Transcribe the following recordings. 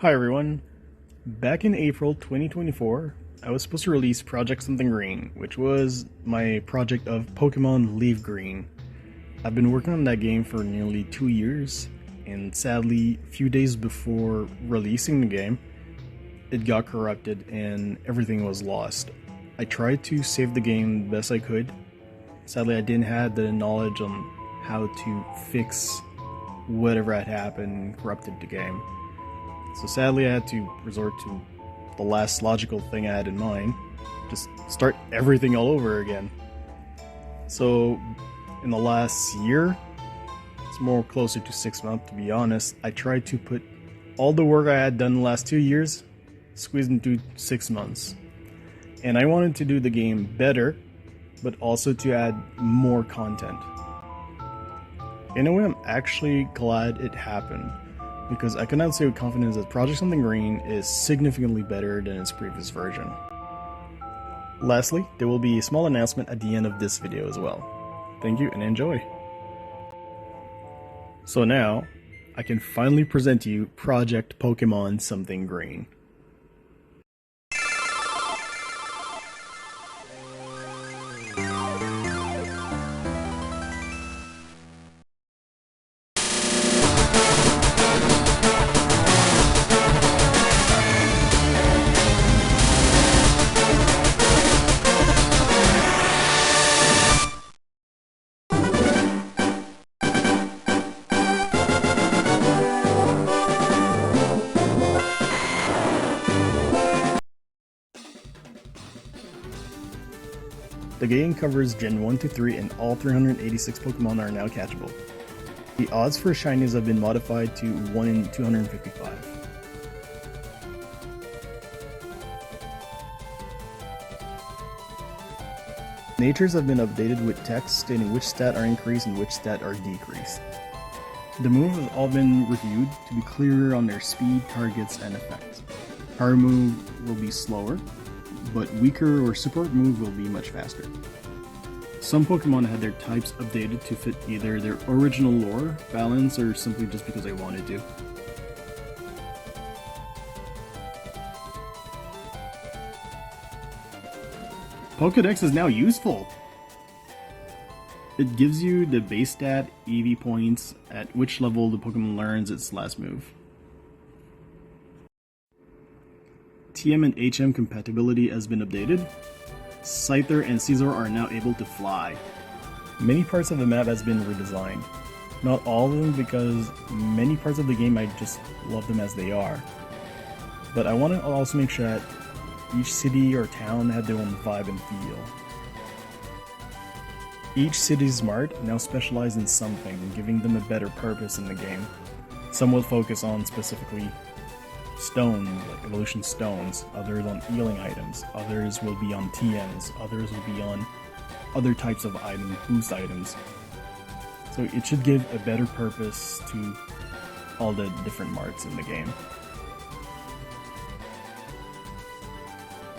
Hi everyone. Back in April 2024, I was supposed to release Project Something Green, which was my project of Pokémon Leaf Green. I've been working on that game for nearly 2 years, and sadly, a few days before releasing the game, it got corrupted and everything was lost. I tried to save the game the best I could. Sadly, I didn't have the knowledge on how to fix whatever had happened and corrupted the game. So sadly, I had to resort to the last logical thing I had in mind, just start everything all over again. So in the last year, it's more closer to 6 months to be honest, I tried to put all the work I had done the last 2 years, squeezed into 6 months. And I wanted to do the game better, but also to add more content. In a way, I'm actually glad it happened, because I cannot say with confidence that Project Something Green is significantly better than its previous version. Lastly, there will be a small announcement at the end of this video as well. Thank you and enjoy! So now, I can finally present to you Project Pokémon Something Green. The game covers Gen 1 to 3 and all 386 Pokemon are now catchable. The odds for shinies have been modified to 1 in 255. Natures have been updated with text stating which stat are increased and which stat are decreased. The moves have all been reviewed to be clearer on their speed, targets, and effects. Power move will be slower, but weaker or support move will be much faster. Some Pokemon had their types updated to fit either their original lore, balance, or simply just because I wanted to. Pokédex is now useful! It gives you the base stat, Eevee points, at which level the Pokemon learns its last move. TM and HM compatibility has been updated. Scyther and Caesar are now able to fly. Many parts of the map has been redesigned. Not all of them, because many parts of the game I just love them as they are. But I want to also make sure that each city or town had their own vibe and feel. Each city's mart now specialize in something, giving them a better purpose in the game. Some will focus on specifically stones, like evolution stones, others on healing items, others will be on TMs, others will be on other types of item, boost items. So it should give a better purpose to all the different marts in the game.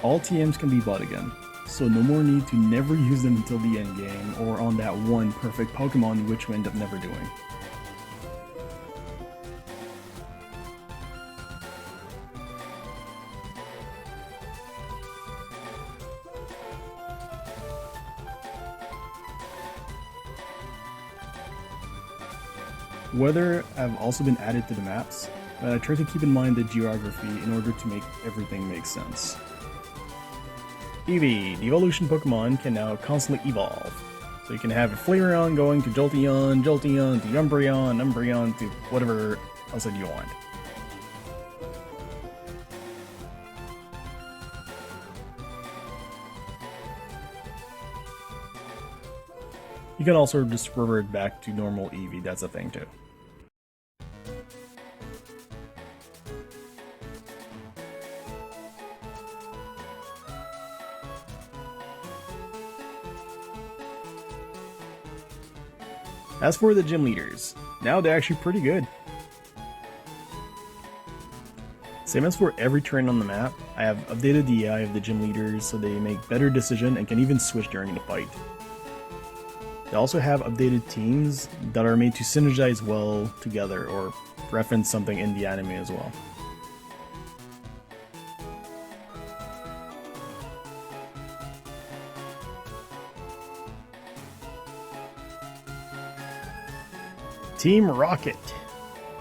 All TMs can be bought again, so no more need to never use them until the end game or on that one perfect Pokemon which we end up never doing. Weather have also been added to the maps, but I try to keep in mind the geography in order to make everything make sense. Eevee, the evolution Pokemon, can now constantly evolve. So you can have a Flareon going to Jolteon, Jolteon to Umbreon, Umbreon to whatever else that you want. You can also just revert back to normal Eevee, that's a thing too. As for the gym leaders, now they're actually pretty good. Same as for every terrain on the map, I have updated the AI of the gym leaders so they make better decisions and can even switch during the fight. They also have updated teams that are made to synergize well together or reference something in the anime as well. Team Rocket.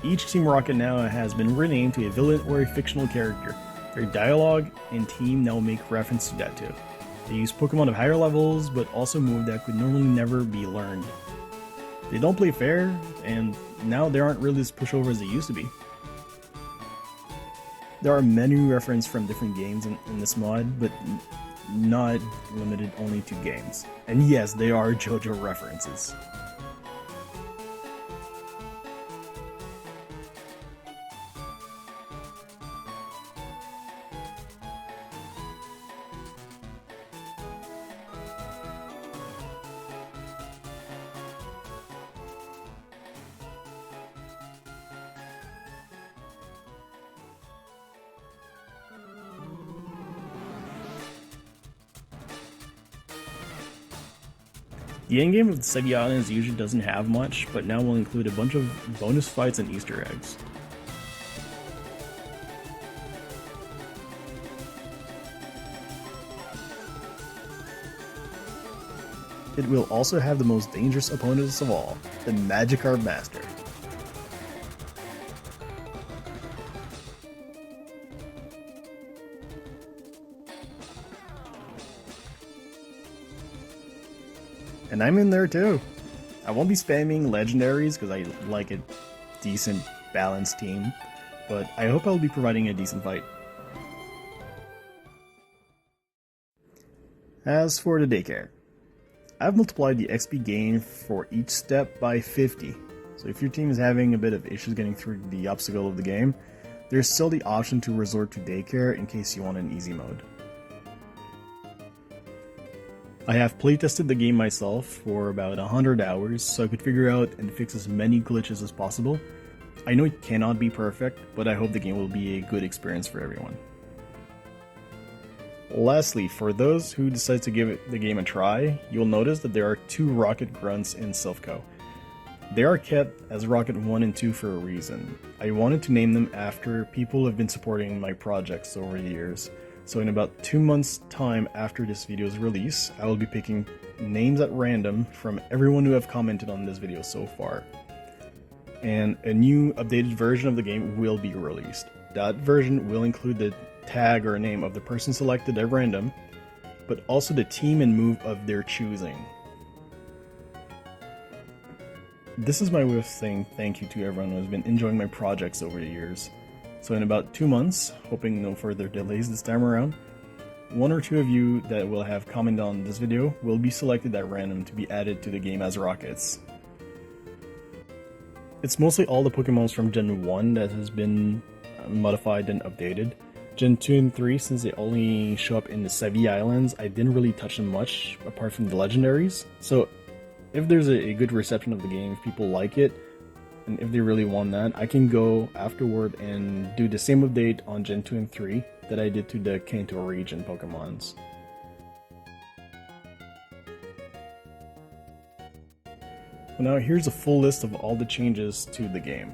Each Team Rocket now has been renamed to a villain or a fictional character. Their dialogue and team now make reference to that too. They use Pokemon of higher levels, but also moves that could normally never be learned. They don't play fair, and now they aren't really as pushover as they used to be. There are many references from different games in this mod, but not limited only to games. And yes, they are JoJo references. The endgame of the Eevee Islands usually doesn't have much, but now will include a bunch of bonus fights and Easter eggs. It will also have the most dangerous opponents of all, the Magikarp Master. And I'm in there too. I won't be spamming legendaries because I like a decent balanced team, but I hope I'll be providing a decent fight. As for the daycare, I've multiplied the XP gain for each step by 50, so if your team is having a bit of issues getting through the obstacle of the game, there's still the option to resort to daycare in case you want an easy mode. I have playtested the game myself for about 100 hours, so I could figure out and fix as many glitches as possible. I know it cannot be perfect, but I hope the game will be a good experience for everyone. Lastly, for those who decide to give the game a try, you'll notice that there are 2 Rocket Grunts in Silph. They are kept as Rocket 1 and 2 for a reason. I wanted to name them after people who have been supporting my projects over the years. So in about 2 months' time after this video's release, I will be picking names at random from everyone who have commented on this video so far. And a new updated version of the game will be released. That version will include the tag or name of the person selected at random, but also the team and move of their choosing. This is my way of saying thank you to everyone who has been enjoying my projects over the years. So in about 2 months, hoping no further delays this time around, 1 or 2 of you that will have commented on this video will be selected at random to be added to the game as Rockets. It's mostly all the Pokemons from Gen 1 that has been modified and updated. Gen 2 and 3, since they only show up in the Eevee Islands, I didn't really touch them much apart from the legendaries. So if there's a good reception of the game, if people like it, and if they really want that, I can go afterward and do the same update on Gen 2 and 3 that I did to the Kanto region Pokemons. Well, now here's a full list of all the changes to the game.